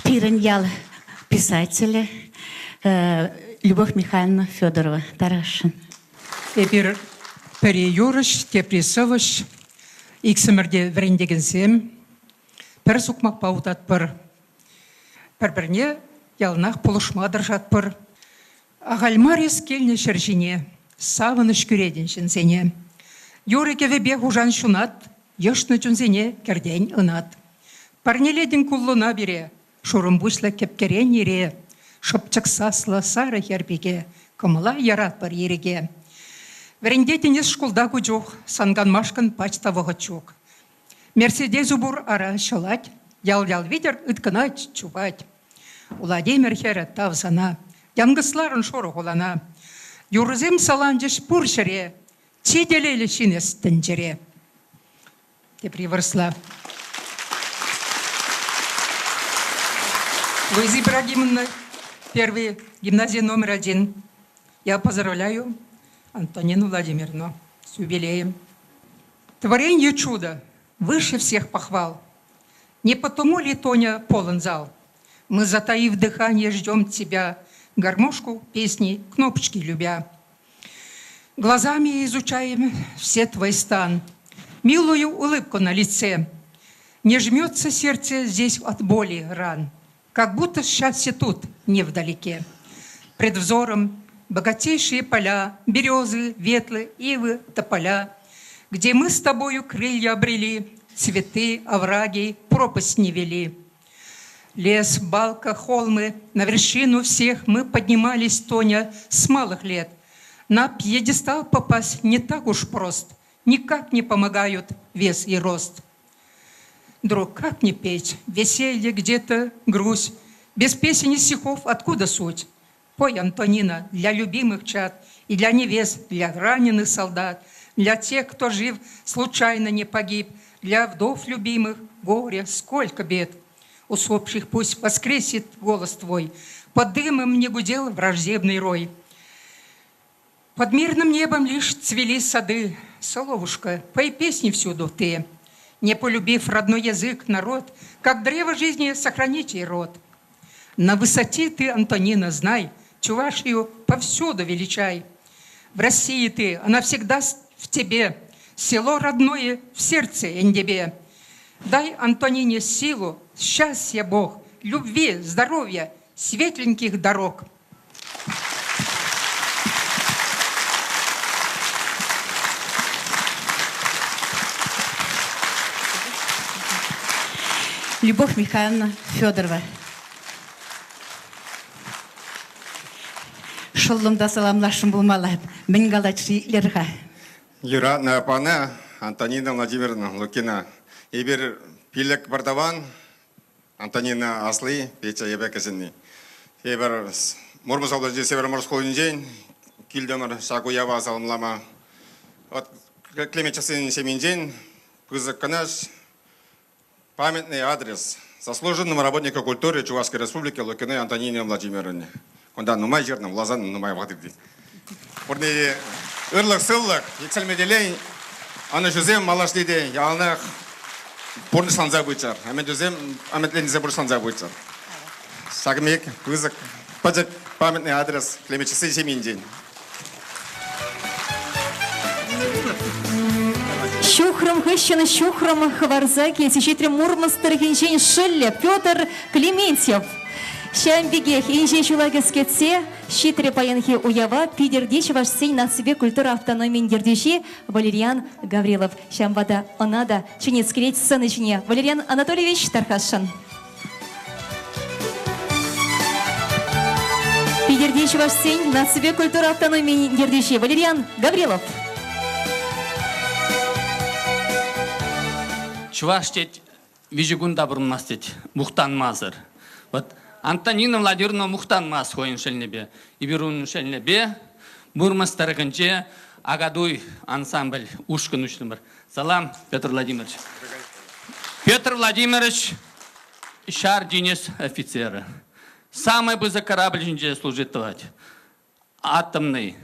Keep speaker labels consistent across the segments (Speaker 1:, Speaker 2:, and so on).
Speaker 1: Пиреньял писателя Любовь Михайловна Федорова. Тарашин.
Speaker 2: Эпир переюрыш, тепресовыш, иксімірде врендегенсем, пір сұқмақ баутат бір. Бір-бірне ялнақ полушмадыр жат бір. Ағалмарес келіне шыржине, савыныш күреден жінзене. Юрекеве бе хужан шунат, ешны жүнзене керден ынат. Парнеледен куллуна бере, шурым бұшла кепкерен ере, шыпчықсасла сары хербеге, кымыла ярат бар ереге. Врендетінес шкулда күджоқ, санган машкан пачтавығы чоқ. Мерседезу бұр ара шылать, ял-ял видер үткінать чубать. Владимир хері тавзана, янгысларын шоры қолана. Юрызем саланжыш бұр жіре, чиделелі шинес тінжіре. Тепри вырсла. Луиза Ибрагимовна, первый, гимназия номер 1. Я поздравляю Антонину Владимировну с юбилеем. Творение чуда выше всех похвал. Не потому ли, Тоня, полон зал? Мы, затаив дыхание, ждем тебя, гармошку, песни, кнопочки любя. Глазами изучаем все твой стан, милую улыбку на лице. Не жмется сердце здесь от боли ран, как будто счастье тут, не вдалеке. Пред взором богатейшие поля, березы, ветлы, ивы, тополя, где мы с тобою крылья обрели, цветы, овраги, пропасть не вели. Лес, балка, холмы, на вершину всех мы поднимались, Тоня, с малых лет. На пьедестал попасть не так уж прост, никак не помогают вес и рост. Друг, как не петь, веселье где-то, грусть, без песен и стихов откуда суть? Пой, Антонина, для любимых чад и для невест, для раненых солдат, для тех, кто жив, случайно не погиб, для вдов любимых, горе, сколько бед. Усопших пусть воскресит голос твой, под дымом не гудел враждебный рой. Под мирным небом лишь цвели сады. Соловушка, пой песни всюду ты, не полюбив родной язык, народ, как древо жизни сохраните род. На высоте ты, Антонина, знай, Чувашию повсюду величай. В России ты, она всегда в тебе, село родное в сердце Эндебе. Дай Антонине силу, счастья Бог, любви, здоровья, светленьких дорог.
Speaker 1: Любовь Михайловна Федорова. Шоллымда саламлашым болмалап, мен галачилерға.
Speaker 3: Юра Напана, Антонина Владимировна Лукина. Ибер Пилек Бардаван, Антонина Аслы, Петя Ебекесенни. Ибер Мурмасалда Североморской день, Кильдемар Шакуява саламлама. От Клемечасын Семендень, Пызыканаш, памятный адрес заслуженному работнику культуры Чувашской Республики Лукиной Антонине Владимировне. Онда нумай жерным, лазан нумай вадырды. Орны ырлық-сыллық, ексәлмеделей, аны жүзем малашлиде, ялнақ бұрны санза бұйчар. Әмен жүзем, әметленізе бұрны санза бұйчар. Сағымек, пызық, паджак, памятный адрес, Клемечасы Семендень.
Speaker 4: Щухром хыщаны щухром хварзаки сечитрем Мурманстер инжень Шелле Петр Клементьев. Шамбигех инжень чулагес кетсе, щитре паянхи уява, пидердич ваш сень на себе культура автономии дердичи Валериан Гаврилов. Шамбада онада, чинец креть сынычне. Валериан Анатольевич Тархашин. Пидердич ваш сень на себе культура автономии дердичи Валериан Гаврилов.
Speaker 5: Чуваштет вижигунда бурмастет мухтан мазыр. Вот Антонина Владимировна мухтан маз хоин шельнебе, иберун шельнебе, бурмастарыгынче агадуй ансамбль ушкын учлымыр. Салам, Петр Владимирович. Петр Владимирович шар денес офицеры. Самый быстрый корабль жинже служит. Атомный,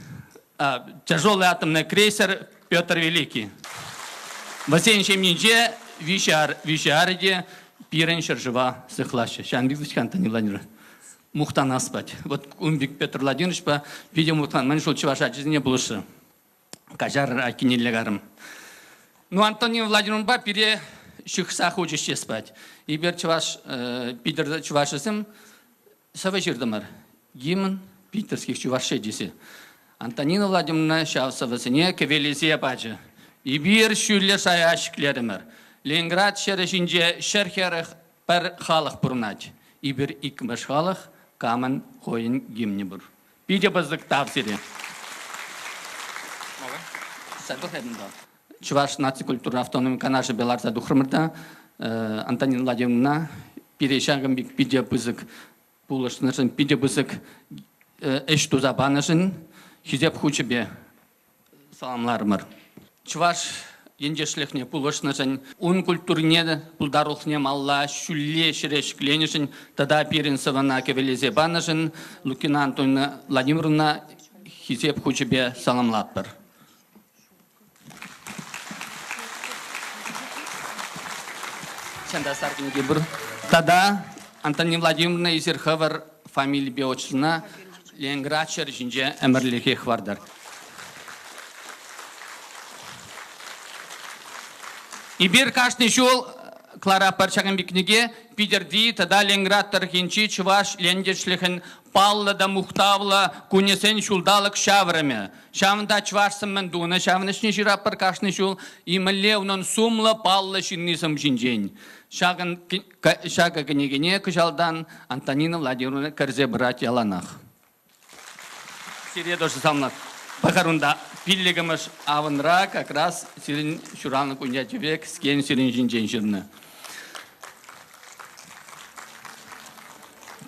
Speaker 5: тяжелый атомный крейсер Петр Великий. В Васенчем Нинже Вишариде пирен жива сыхлаще. Шанбик Антонин Владимирович. Мухтан аспать. Вот Умбик Петр Владимирович по видео Мухтан. Мен шул чуваша жизни булышы. Кажар акинелегарым. Ну Антонин Владимирович ба пире шихса хочешь спать. И бер чуваш Питер чувашысым саважирдамар. Гимн питерских чувашей диси. Антонина Владимировна шавсавасыне кевелизия бачы. И бир шүлле шаяшклеример. Ленинград шережинже шерхерых пер халық бұрнать. И бир икмеш халық камен хойын гимни бур. Пиде быздык тавсире. Чуваш нацикультура автономия канаша Беларса Духрмырда Антонина Владимировна перешагам бик пиде бызык пулышнышын пиде бызык эш тузабанышын хизеп хучебе саламлармыр. Чуваш ендешлехне пулышнышын ун культурне пулдарухне малла шүлле шерешкленишын тада пиринсована кевелезе банышын Лукина Антонина Владимировна хизеп хучебе саламлаппыр. Тада Антонина Владимировна Изерхавар фамилия Беочина Ленинград шережинже әмірліге хвардар. И бир каждый жол Клара Парчаган бикниге Питерди тада Ленинград тархинчи чуваш лендешлихен палла да мухтавла кунесен шулдалык шаврами. Шавында чувашсым мандуна шавнышни жираппар каждый жол и малевнон сумла палла шиннисым жинжень. Шага княгине кыжалдан Антонина Владимировна кәрзе брать яланах. Сирия тоже самлак. Пахарунда пиллигамыш авынра как раз сирин шураны кунятивек скен сирин жинжен жирны.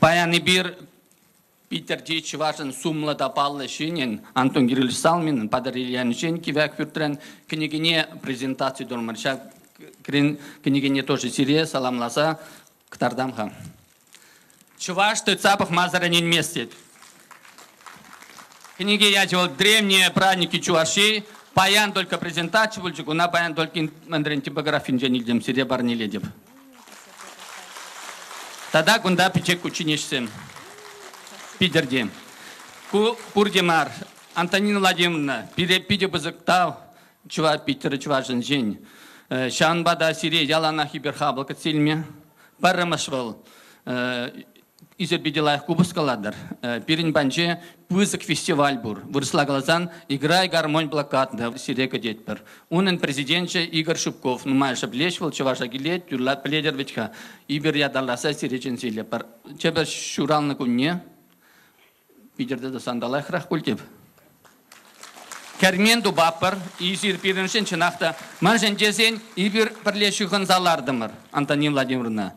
Speaker 5: Паяны бир Питер Дич важен сумла да паллы шинен Антон Кириллович Салмин подарили жен кивек фюртрен княгине презентации дормарша княгине тоже Сирия саламласа ктардамха. Чуваш ты цапах мазаранин местет. Книги я делал древние праздники чувашей, паян только презентацию, на паян только мандрин типографин женильдем, Сирия барни ледев. Тогда гунда пичек учинишься. Питерде. Пурдемар, Антонина Владимировна, пиде базыктав, чува Питера чувашен жень. Шанбада Сирия ялана хиберхабл кацильме, парамашвал. Изербиделаях кубускаладар. Пирин банче пызык фестиваль бур. Вырысла глазан играй гармонь блокад да Сирия кадетпер. Унен президентче Игорь Шубков. Нумай шаблешвал чуваша гилет тюрлат пледер вечка. Ибер ядаласа Сиречен силе пар. Чебер шурал на кунне. Питерде да сандалах рах культив. Кермен дубаппар, изир пиреншен чынақта, манжен жезен ибір бірлешіғын залардымыр, Антонина Владимировна.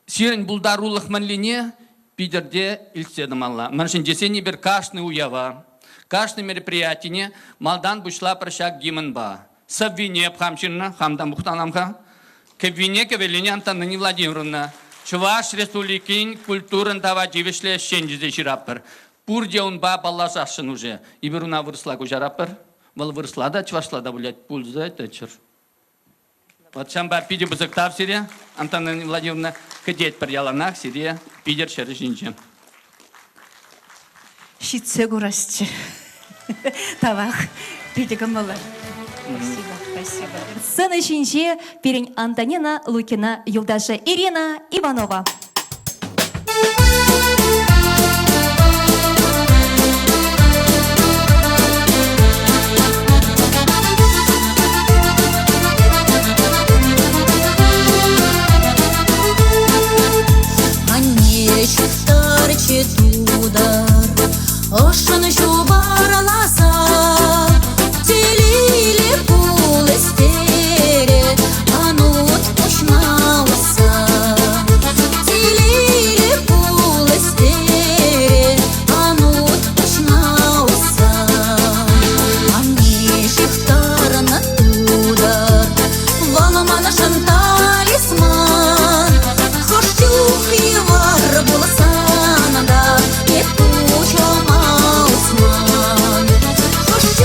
Speaker 5: Сирен бұлдарулық мәнліне Питерде илседім алла. Манжен жезен ибір кашны уява, кашны мероприятине малдан бұшла прашак гимн ба. Сабвине пхамчинна, хамдан бұқтанамха, кевине кевелине Антонина Владимировна. Чуваш республикин культурын дава живешле шенжізе жираппыр. Пурде он ба баллашашын уже. Ибір уна вырысла кужараппыр. Вал вырысла да, чвашла да, блядь, пульза, это чыр. Вот шамбар пиде бузыктав сире, Антонина Владимировна, кадет пар яланах сире, пидер шережинче.
Speaker 1: Щитсе гурасче. Тавах. Пиде камала. Спасибо.
Speaker 4: Сцена чинче перень Антонина Лукина Юлдаша Ирина Иванова.
Speaker 6: Ошын жубарласа, телили пул істері, анут пушнауса. Телили пул істері, анут пушнауса. Ани шихтарынан удар, валаманышын талисман. Хоштюх и вар буласанада, епучом Osman, hoş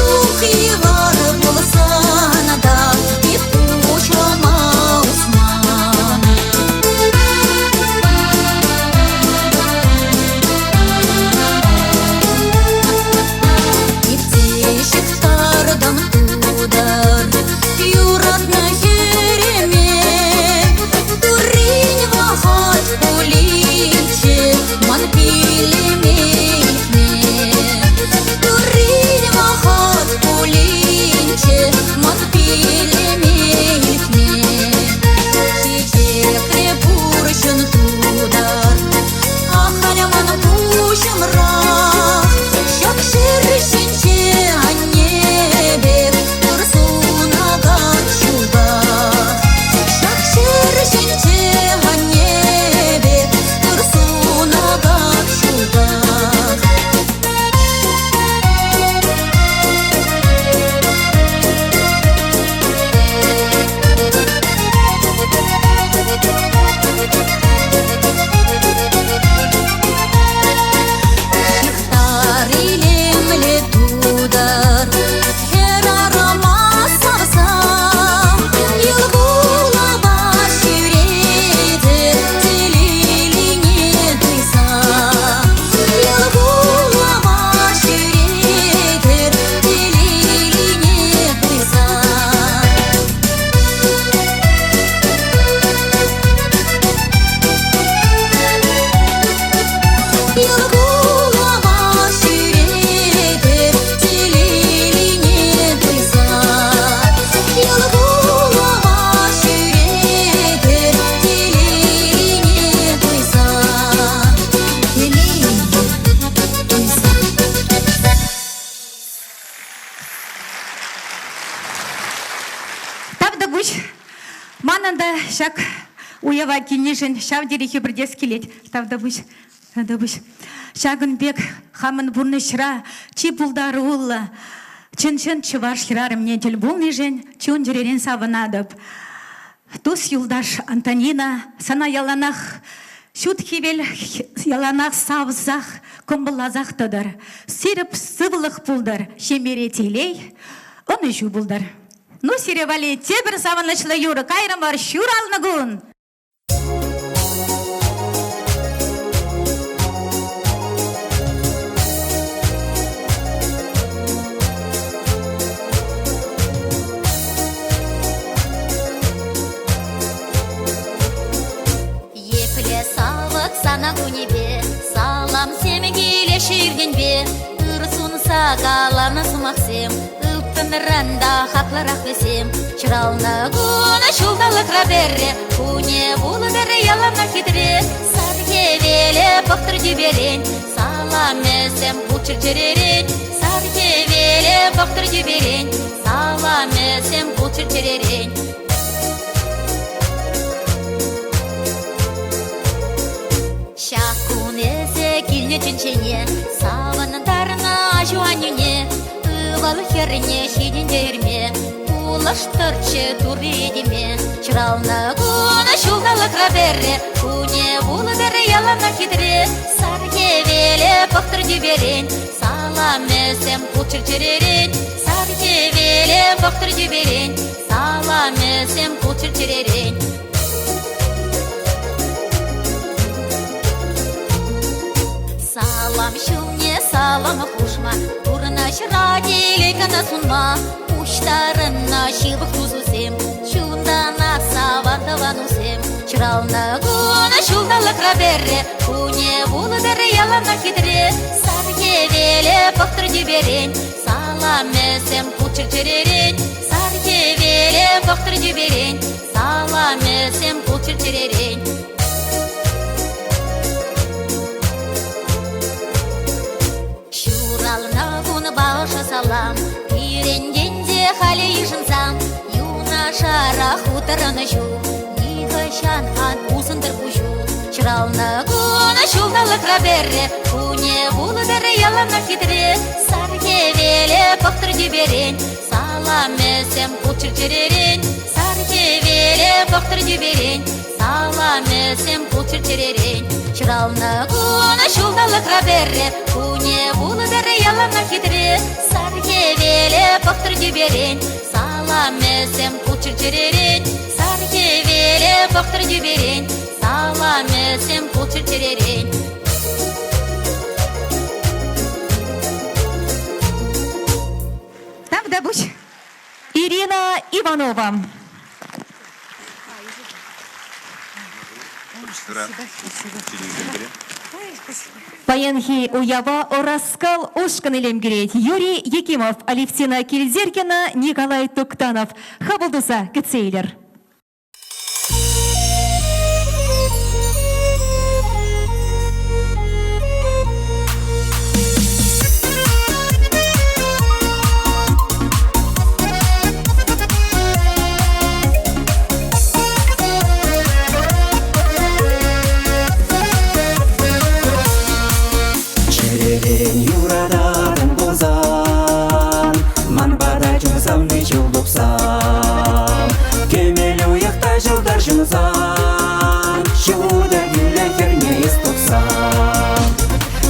Speaker 6: Елгулама шүретер телелине тойса. Елгулама шүретер телелине тойса. Телелине тойса.
Speaker 1: Тавда буш, мананда шак уява кинешен шавдерихи бірдес келет. Тавда буш. Шагын бек хамын бурны шыра, чи пулдары улла. Чын-чын чывар шырарым нетел булны жен, чун жеререн савынадып. Тус юлдаш Антонина, сана яланах, шут хивел яланах савзах, комбылазах тыдыр. Сиріп сывылық пулдар, шемере телей, оны жу булдар. Ну, сиревали, тебір савынышлы юры, кайрым бар шуралныгун.
Speaker 6: Епле савык сана күнебе, салам семегейле ширгенбе, ырсун сагаланы сумақсем, ыптыныранда хақлырақ бесем, чыралны күні шулдалық раберре, күне бұлы дәрі ялана хитре, саргевеле бұқтыр деберен, салам өсем бұчыр жеререн, саргевеле бұқтыр деберен, салам өсем бұчыр жеререн. Шакун эсе килне ченчене, савандарына жуанюне, ывал херне хидин дерме, улаштырчы туредиме, чыралны күні шулдалық раберре, күне бұлы дәрі ялана хитре, саргевеле бұқтыр деберен, салам өсем бұчыр жеререн, саргевеле бұқтыр деберен, салам өсем бұчыр жеререн. Салам шумне, салам хушма, урна шыра делекана сунма, уштарына шибық тузусем, шундана савандаван усем, чыралны күні шулдалық раберре, күне бұлы дәрі ялана хитре, саргевеле бұқтыр деберен, салам өсем бұчыр жеререн, саргевеле бұқтыр деберен, салам өсем бұчыр жеререн. Шуралына күні бағышы салам, үйренгенде халі ешінсам, юна шара хутырыны жу, ниғы шанхан усындыр бұжу. Чыралны күні шулдалық раберре, күне бұлы дәрі ялана хитре, саргевеле бұқтыр деберен, салам өсем бұчыр жеререн, саргевеле бұқтыр деберен, салам өсем бұчыр жеререн. Чыралны күні шулдалық раберре, күне бұлы дәрі ялана хитре, саргевеле бұқтыр деберен, салам өсем бұчыр жеререн, саргевеле бұқтыр деберен, салам өсем бұчыр жеререн.
Speaker 1: Тавда буш.
Speaker 4: Ирина Иванова. Паянхи уява ораскал ушкан илемгерет. Юрий Якимов, Алевтина Кильзеркина, Николай Туктанов. Хабылдуса Кецейлер.
Speaker 7: Юрадан бозан, манбада жұмсамны жыл допсан, кемелі уяқта жылдар жұмзан, жылуда гүлі керне естопсан.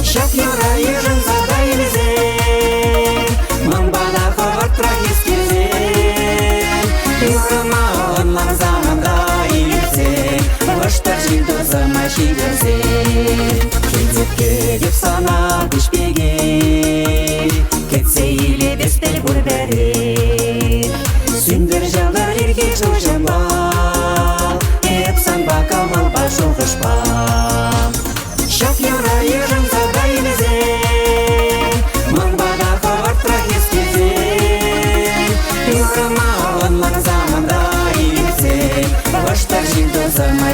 Speaker 7: Шақ юра ежін зада елізен, манбада қағыртрақ ескерзен, юрыма онлан заманда елізен, ұштар жылды зама шегірзен. Келзепке деп сана күшпеге, кетсе еле бестел бұрбәрі. Сүндір жалдар ерге жылжымал, еп санба камыл ба жолғышпам. Шақ юра ежін зада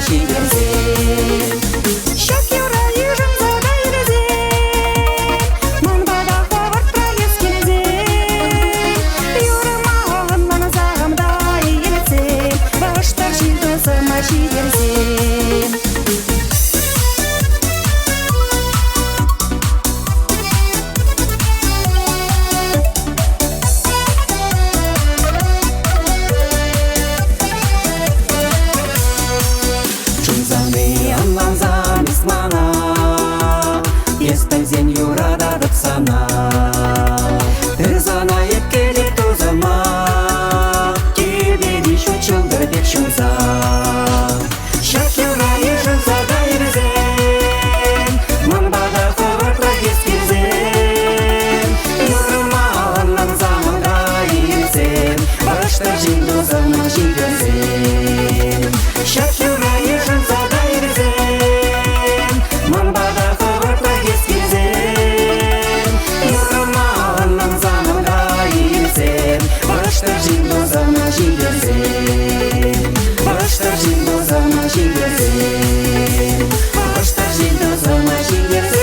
Speaker 7: шигерзем. Шак юра ежем задайрезем, манбада ховар проезд келзем. Юрман мана зағымда елцем, баштар жидозыма шигерзем. Естайзен юрада дыпсана, тырзана епкеле тозама, тебе дишу чылдыр бек шумса. Шак юра ежін задайрызен, манбада ховар проезд келзен. Юрмаланнан заманда елзен, баштар жиндозына жигерзен. Шак юра ежін задайрызен, манбада ховар проезд келзен. Юрмаланнан заманда елзен, баштар жиндозына жигерзен. Баштар жиндозына жигерзен. Баштар жиндозына жигерзен.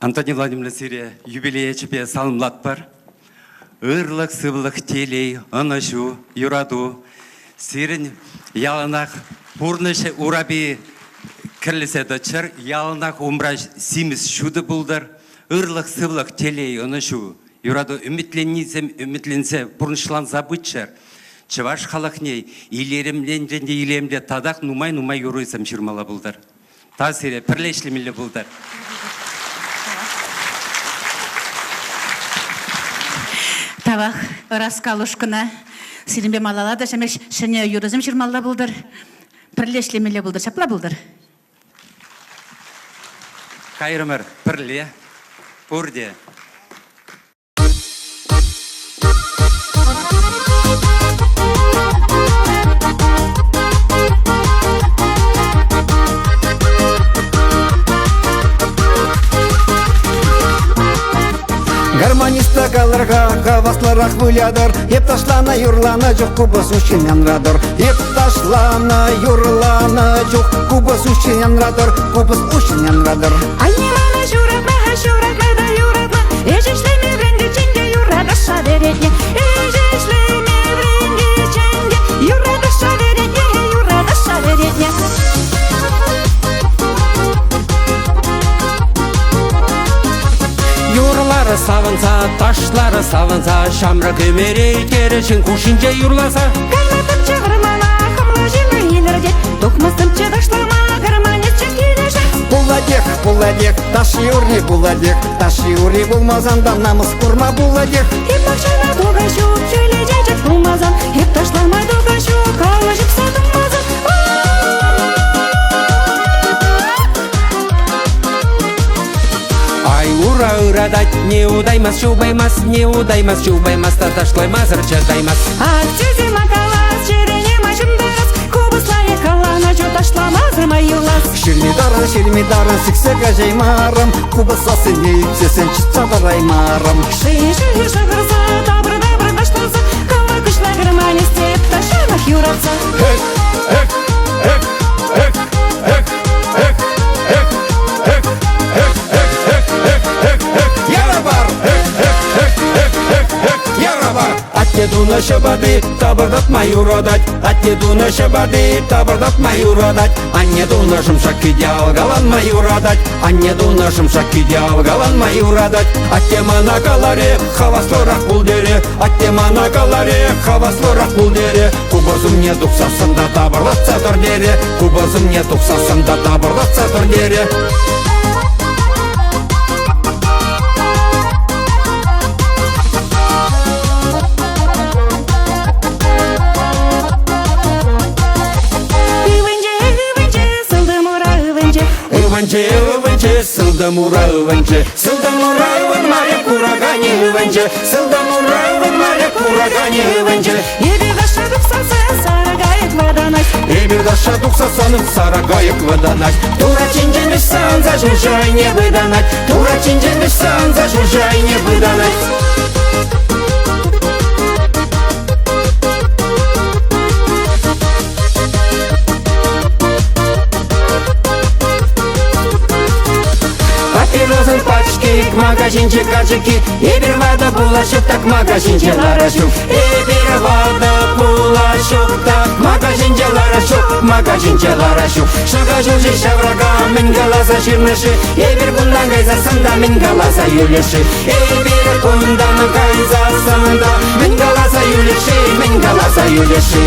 Speaker 8: Антонин Владимировна Сирия юбилея чепе салымлат бар. Ырлық сывлық телей, анашу, юраду. Сирин яланақ пурнышы ураби кірліседі чыр. Яланақ умра симіз шуды бұлдар. Ырлық сывлық телей, анашу, юраду. Үмітленсе пурнышлан забытчар. Чываш халықней, илеремден және илемде тадақ нумай юруйсам шырмала бұлдар. Та Сирия пірлешлемелі бұлдар.
Speaker 1: Тавах раскалушкына сиринбе малалада шамеш шыне юрызым жирмалла булдыр. Пірлешлемеле булдыр, шапла булдыр.
Speaker 8: Кайрымыр пірле, пурде.
Speaker 7: Гармониста галарға хавасларақ вылядар, еп ташлана юрлана жоқ кубас учинен радор. Еп ташлана юрлана жоқ кубас учинен радор, кубас учинен радор.
Speaker 4: Айнемана журатна, журатна, ежешлеме бренде ченге юрада шадеретне. Ежешлеме бренде ченге юрада шадеретне, юрада шадеретне.
Speaker 7: Юрлары савынса, ташлары савынса, шамры көмерей керешін кушинже юрласа.
Speaker 4: Кайматым чығырмана, қымлы жемі елірде, тоқмастым чыдашлама, гармонет чекелеші.
Speaker 7: Буладек, таш юрни буладек, таш юрни болмазанда намыс құрма буладек.
Speaker 4: Еп бақшана доғашу, сөйле жәжет болмазан, еп ташламай доғашу, қалы жіп садыммазан.
Speaker 7: Ай ура урадать, не удаймас, шубаймас, та ташлаймас, рчатаймас.
Speaker 4: Актюзе макалас, черене машындас, кубыслай калана, жо ташламазыр майылас.
Speaker 7: Шермидарын, сіксеға жаймарым, кубысасы не үтсесен чытсабыраймарым.
Speaker 4: Ши шығырса, табыр ташталса, калы күшла гармонисте, ташанах юратса.
Speaker 7: Аттедуна шабады, табырдатмай урадать, аттедуна шабады, табырдатмай урадать. Аннедуна шымшак күйде алгаланмай урадать, аннедуна шымшак күйде алгаланмай урадать. Аттемана каларе, хаваслырақ бұл дере, аттемана каларе, хаваслырақ бұл дере. Кубасым не тұқсасында табырлатса тұр дере, кубасым не тұқсасында табырлатса тұр дере. Ыванче, сылдым ура ыванче, сылдым ура ыван маре курагане венже, сылдам уралым моряк урагане венже.
Speaker 4: Ебе даша дуксасы сарагайык ваданать.
Speaker 7: Эбир даша дуксасаным сарагайык выданать. Тура чинженбеш санза жужай не выданать. Тура чинженбеш санза жужай не выданать. Папирозын пачки, магазинчик качки. Эбир вада булашык так магазинче ларашук. Эбир вада булашык так магазинче ларашук. Магазинче ларашук. Шага жужи шаврага мен галаса ширнышы. Эбир кундан кайзасында мен галаса юлеши. Эбир кундан кайзасында мен галаса юлеши. Мен галаса юлеши.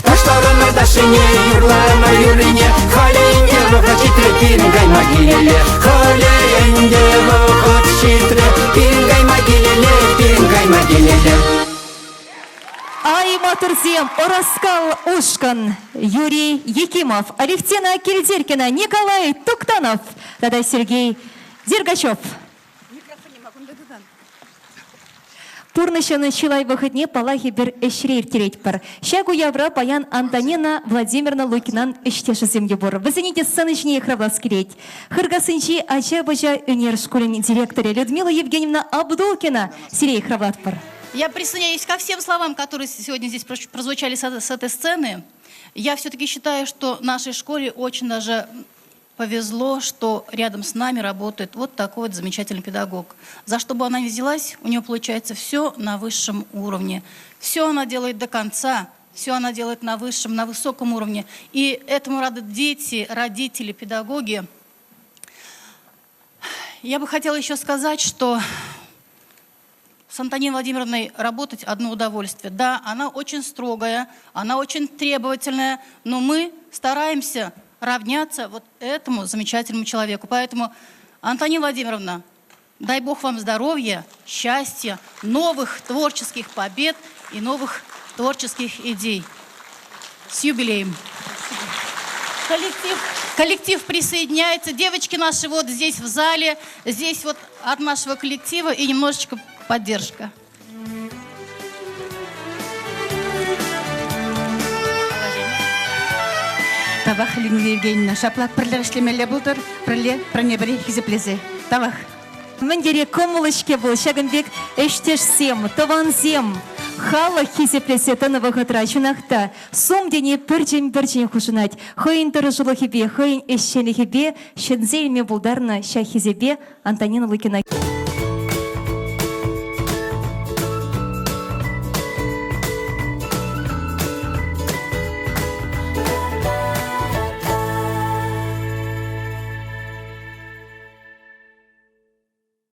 Speaker 7: Таштарына ташине, юрларына юрине. Халейнде вахат шитре, пирингай могилеле. Халейнде вахат шитре, пирингай могилеле, пирингай могилеле.
Speaker 4: Ай Матурзем, Ороскал Ушкан, Юрий Якимов, Алевтина Кельдеркина, Николай Туктанов, тогда Сергей Дергачев. Пурнышаны шилай выходне палахи бер эшрейр тереть пар. Щагу явра паян Антонина Владимировна Лукинан эштеші земге бор. Вызаните сценочнее хравласкереть. Хыргасынчи ача-бача унер школен директоре Людмила Евгеньевна Абдулкина. Сирей хравлат пар.
Speaker 9: Я присоединяюсь ко всем словам, которые сегодня здесь прозвучали с этой сцены. Я все-таки считаю, что нашей школе очень даже повезло, что рядом с нами работает вот такой вот замечательный педагог. За что бы она ни взялась, у нее получается все на высшем уровне. Все она делает до конца, все она делает на высшем, на высоком уровне. И этому рады дети, родители, педагоги. Я бы хотела еще сказать, что с Антониной Владимировной работать одно удовольствие. Да, она очень строгая, она очень требовательная, но мы стараемся равняться вот этому замечательному человеку. Поэтому, Антонина Владимировна, дай Бог вам здоровья, счастья, новых творческих побед и новых творческих идей. С юбилеем! Коллектив присоединяется. Девочки наши вот здесь в зале, здесь вот от нашего коллектива и немножечко поддержка.
Speaker 1: Табах Людмила Евгеньевна, шаплак пірлер ішлемелі бұлдыр, пірле пранебірі хизеплезе. Табах.
Speaker 4: Мендере комулышке был шагынбек эштешсем, тованзем. Хала хизеплесе тановых трачунахта. Сум дене бірден хушынать. Хойын тұрыжылы хебе, хойын эшшені хебе, шынзелме бұлдарна шахизебе Антонина Лукина.